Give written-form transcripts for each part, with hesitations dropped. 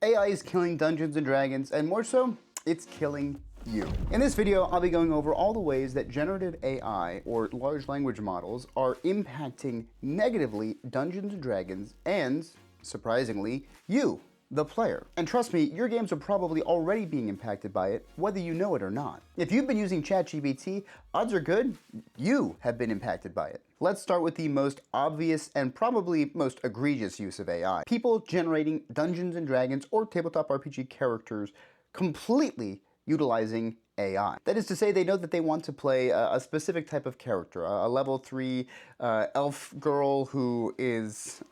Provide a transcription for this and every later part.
AI is killing Dungeons and Dragons, and more so, it's killing you. In this video, I'll be going over all the ways that generative AI, or large language models, are impacting negatively Dungeons and Dragons and, surprisingly, you, the player. And trust me, your games are probably already being impacted by it, whether you know it or not. If you've been using ChatGPT, odds are good you have been impacted by it. Let's start with the most obvious and probably most egregious use of AI. People generating Dungeons and Dragons or tabletop RPG characters completely utilizing AI. That is to say, they know that they want to play a specific type of character, a level 3 elf girl who is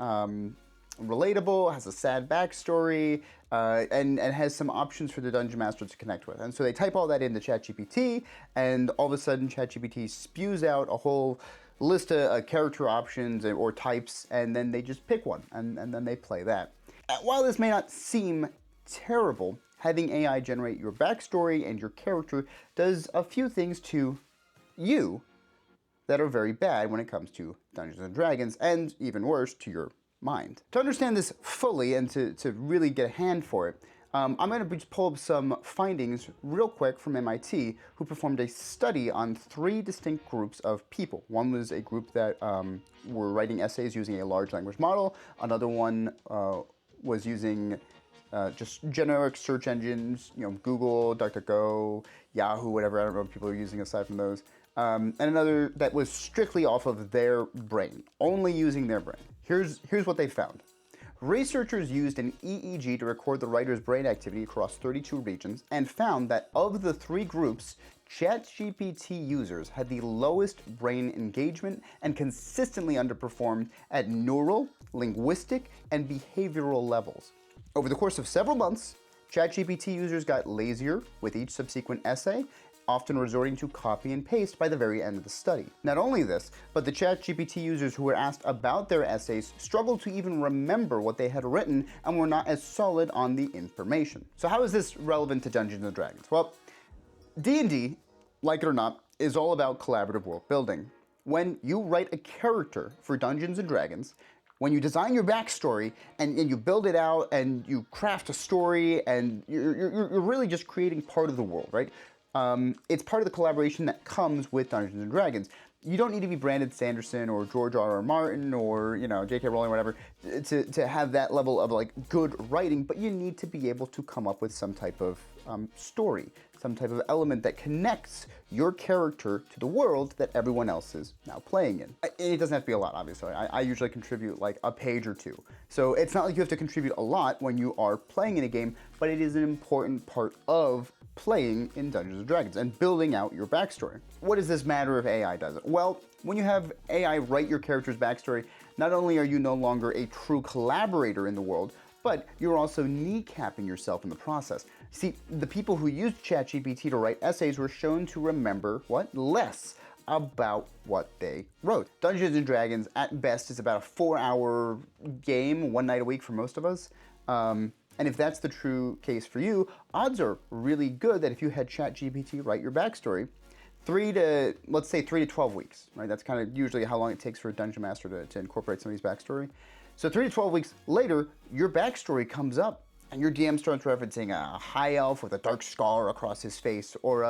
relatable, has a sad backstory, and has some options for the Dungeon Master to connect with. And so they type all that into ChatGPT, and all of a sudden ChatGPT spews out a whole list of character options or types, and then they just pick one, and then they play that. While this may not seem terrible, having AI generate your backstory and your character does a few things to you that are very bad when it comes to Dungeons and Dragons, and even worse, to your mind. To understand this fully and to really get a hand for it, I'm going to just pull up some findings real quick from MIT, who performed a study on 3 distinct groups of people. One was a group that were writing essays using a large language model. Another one was using just generic search engines, Google, DuckDuckGo, Yahoo, whatever. I don't know what people are using aside from those. And another that was strictly off of their brain, only using their brain. Here's what they found. Researchers used an EEG to record the writer's brain activity across 32 regions and found that of the 3 groups, ChatGPT users had the lowest brain engagement and consistently underperformed at neural, linguistic, and behavioral levels. Over the course of several months, ChatGPT users got lazier with each subsequent essay, often resorting to copy and paste by the very end of the study. Not only this, but the ChatGPT users who were asked about their essays struggled to even remember what they had written and were not as solid on the information. So how is this relevant to Dungeons and Dragons? Well, D&D, like it or not, is all about collaborative world building. When you write a character for Dungeons and Dragons, when you design your backstory and you build it out and you craft a story and you're really just creating part of the world, right? It's part of the collaboration that comes with Dungeons and Dragons. You don't need to be Brandon Sanderson or George R.R. Martin or, J.K. Rowling, whatever, to have that level of good writing, but you need to be able to come up with some type of story, some type of element that connects your character to the world that everyone else is now playing in. It doesn't have to be a lot, obviously. I usually contribute a page or 2. So it's not like you have to contribute a lot when you are playing in a game, but it is an important part of playing in Dungeons & Dragons and building out your backstory. What does this matter if AI does it? Well, when you have AI write your character's backstory, not only are you no longer a true collaborator in the world, but you're also kneecapping yourself in the process. See, the people who used ChatGPT to write essays were shown to remember, less about what they wrote. Dungeons & Dragons, at best, is about a 4-hour game, 1 night a week for most of us. And if that's the true case for you, odds are really good that if you had ChatGPT write your backstory, 3 to 12 weeks, right? That's kind of usually how long it takes for a Dungeon Master to incorporate somebody's backstory. So 3 to 12 weeks later, your backstory comes up and your DM starts referencing a high elf with a dark scar across his face, or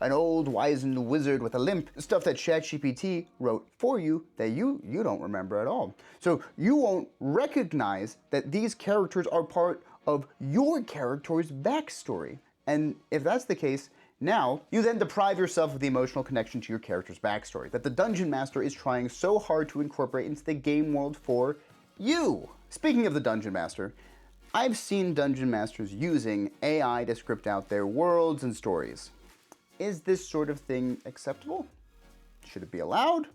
an old wizened wizard with a limp, stuff that ChatGPT wrote for you that you don't remember at all. So you won't recognize that these characters are part of your character's backstory. And if that's the case, now you then deprive yourself of the emotional connection to your character's backstory that the Dungeon Master is trying so hard to incorporate into the game world for you. Speaking of the Dungeon Master, I've seen Dungeon Masters using AI to script out their worlds and stories. Is this sort of thing acceptable? Should it be allowed?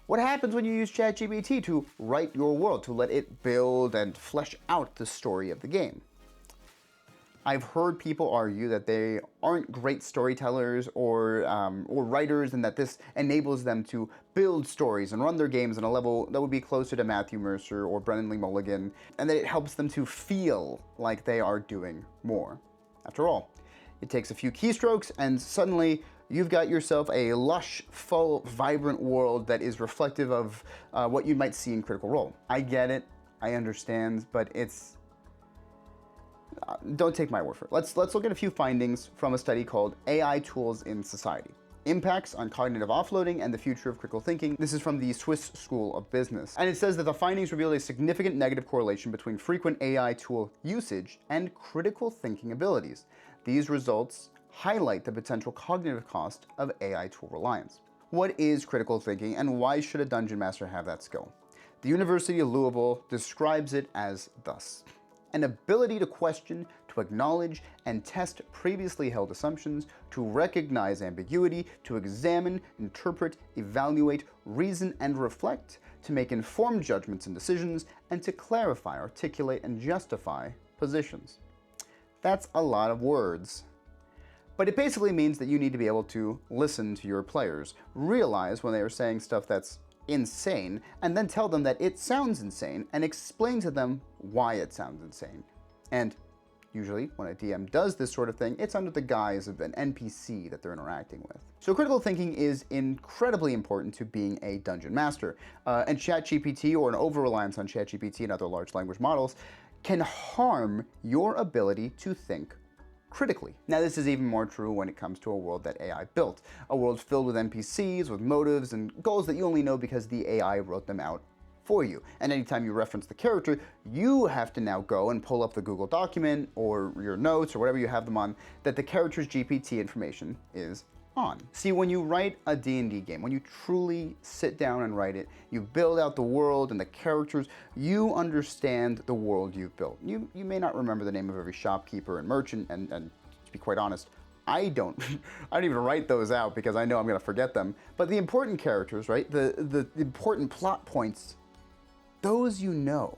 What happens when you use ChatGPT to write your world, to let it build and flesh out the story of the game? I've heard people argue that they aren't great storytellers or writers, and that this enables them to build stories and run their games on a level that would be closer to Matthew Mercer or Brennan Lee Mulligan, and that it helps them to feel like they are doing more. After all, it takes a few keystrokes and suddenly you've got yourself a lush, full, vibrant world that is reflective of what you might see in Critical Role. I get it, I understand, but it's don't take my word for it. Let's look at a few findings from a study called AI Tools in Society: Impacts on Cognitive Offloading and the Future of Critical Thinking. This is from the Swiss School of Business. And it says that the findings reveal a significant negative correlation between frequent AI tool usage and critical thinking abilities. These results highlight the potential cognitive cost of AI tool reliance. What is critical thinking, and why should a dungeon master have that skill? The University of Louisville describes it as thus: an ability to question, to acknowledge and test previously held assumptions, to recognize ambiguity, to examine, interpret, evaluate, reason, and reflect, to make informed judgments and decisions, and to clarify, articulate, and justify positions. That's a lot of words. But it basically means that you need to be able to listen to your players, realize when they are saying stuff that's insane, and then tell them that it sounds insane and explain to them why it sounds insane. And usually when a DM does this sort of thing, it's under the guise of an NPC that they're interacting with. So critical thinking is incredibly important to being a dungeon master. And ChatGPT, or an over-reliance on ChatGPT and other large language models, can harm your ability to think critically. Now, this is even more true when it comes to a world that AI built, a world filled with NPCs, with motives and goals that you only know because the AI wrote them out for you. And anytime you reference the character, you have to now go and pull up the Google document or your notes or whatever you have them on that the character's GPT information is on. See, when you write a D&D game, when you truly sit down and write it, you build out the world and the characters, you understand the world you've built. You may not remember the name of every shopkeeper and merchant, and to be quite honest, I don't even write those out because I know I'm gonna forget them. But the important characters, right, the important plot points, those you know,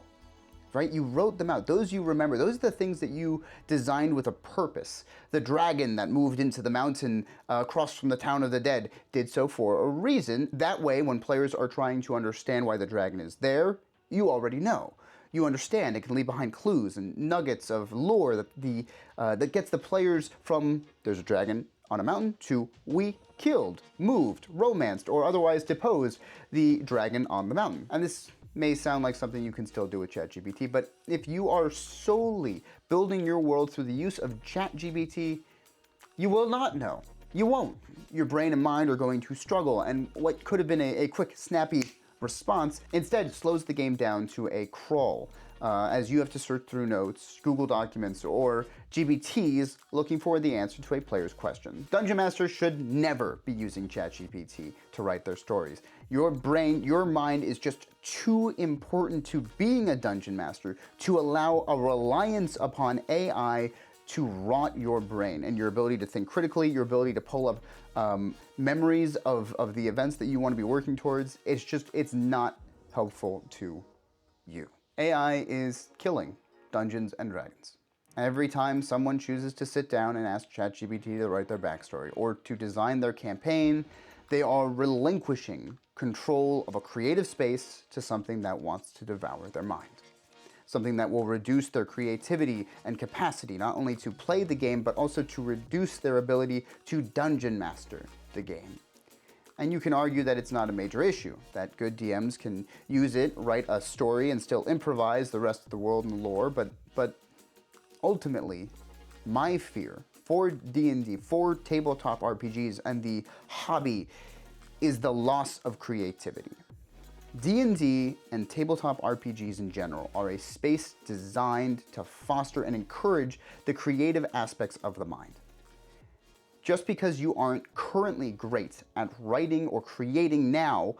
right? You wrote them out. Those you remember. Those are the things that you designed with a purpose. The dragon that moved into the mountain across from the town of the dead did so for a reason. That way, when players are trying to understand why the dragon is there, you already know. You understand. It can leave behind clues and nuggets of lore that gets the players from "there's a dragon on a mountain" to "we killed, moved, romanced, or otherwise deposed the dragon on the mountain." And this may sound like something you can still do with ChatGPT, but if you are solely building your world through the use of ChatGPT, you will not know. You won't. Your brain and mind are going to struggle, and what could have been a quick, snappy response instead slows the game down to a crawl, as you have to search through notes, Google documents, or GPTs looking for the answer to a player's question. Dungeon masters should never be using ChatGPT to write their stories. Your brain, your mind is just too important to being a dungeon master to allow a reliance upon AI to rot your brain and your ability to think critically, your ability to pull up memories of the events that you want to be working towards. It's not helpful to you. AI is killing Dungeons and Dragons. Every time someone chooses to sit down and ask ChatGPT to write their backstory or to design their campaign, they are relinquishing control of a creative space to something that wants to devour their mind. Something that will reduce their creativity and capacity, not only to play the game, but also to reduce their ability to dungeon master the game. And you can argue that it's not a major issue, that good DMs can use it, write a story, and still improvise the rest of the world and lore, but ultimately, my fear for D&D, for tabletop RPGs and the hobby, is the loss of creativity. D&D and tabletop RPGs in general are a space designed to foster and encourage the creative aspects of the mind. Just because you aren't currently great at writing or creating now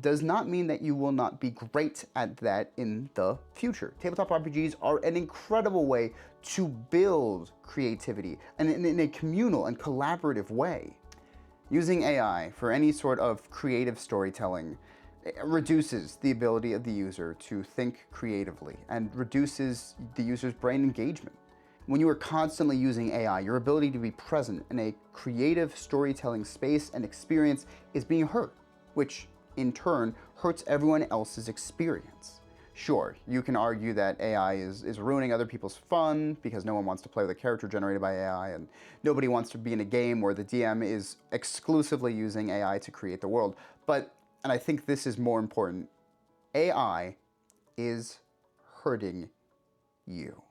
does not mean that you will not be great at that in the future. Tabletop RPGs are an incredible way to build creativity, and in a communal and collaborative way. Using AI for any sort of creative storytelling reduces the ability of the user to think creatively and reduces the user's brain engagement. When you are constantly using AI, your ability to be present in a creative storytelling space and experience is being hurt, which in turn hurts everyone else's experience. Sure, you can argue that AI is ruining other people's fun because no one wants to play with a character generated by AI, and nobody wants to be in a game where the DM is exclusively using AI to create the world. But, and I think this is more important, AI is hurting you.